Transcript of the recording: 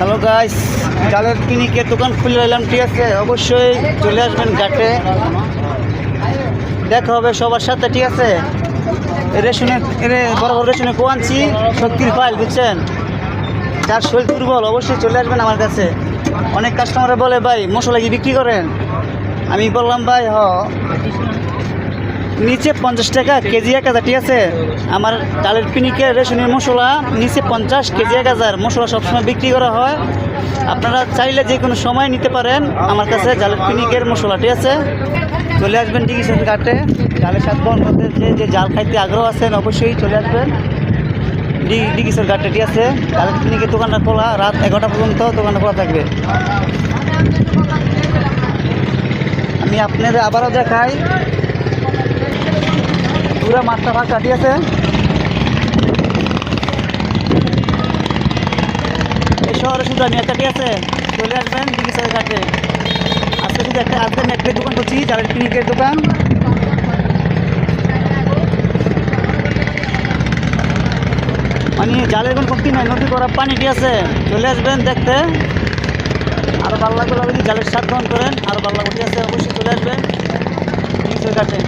Hello guys, জালের ক্লিনিকের দোকান খুলে এলাম, ঠিক আছে? অবশ্যই চলে আসবেন ঘাটে, দেখা হবে সবার সাথে, ঠিক আছে? রেশনে বড় বড় রেশনে কোয়ানছি শক্তির ফাইল, বুঝছেন? যার শরীর দুর্বল অবশ্যই চলে আসবেন আমার কাছে। অনেক কাস্টমারে বলে, ভাই মশলা কি বিক্রি করেন? আমি বললাম, ভাই নিচে 50 টাকা কেজি 1000, ঠিক আছে? আমার ডালের পিনিকের রেশনের মশলা নিচে 50, কেজি 1000 মশলা সবসময় বিক্রি করা হয়। আপনারা চাইলে যে কোনো সময় নিতে পারেন আমার কাছে জালের পিনিকের মশলা, ঠিক আছে? চলে আসবেন ডিগিসের ঘাটে। জালের স্বাদ গ্রহণ করতে যে জাল খাইতে আগ্রহ আছেন অবশ্যই চলে আসবেন ডিগিসের ঘাটে, ঠিক আছে? জালের পিনিকের দোকানটা খোলা, রাত 11টা পর্যন্ত দোকানটা খোলা থাকবে। আমি আপনাদের আবারও দেখাই, পুরা মাঠটা ফাঁকা, ঠিক আছে? এই শহরে শুধু আমি একটা, ঠিক আছে? চলে আসবেন ডিগিসের ঘাটে। আজকে শুধু আজকে আমি একটা দোকান করছি, জালের পিনিকের দোকান। মানে জালের কোনো কমতি নয়, নদী করা পানি, ঠিক আছে? চলে আসবেন দেখতে, আরও ভালো লাগবে। যদি জালের স্বাদ গ্রহণ করেন আরও ভালো লাগবে, ঠিক আছে? অবশ্যই চলে আসবেন ডিগিসের ঘাটে।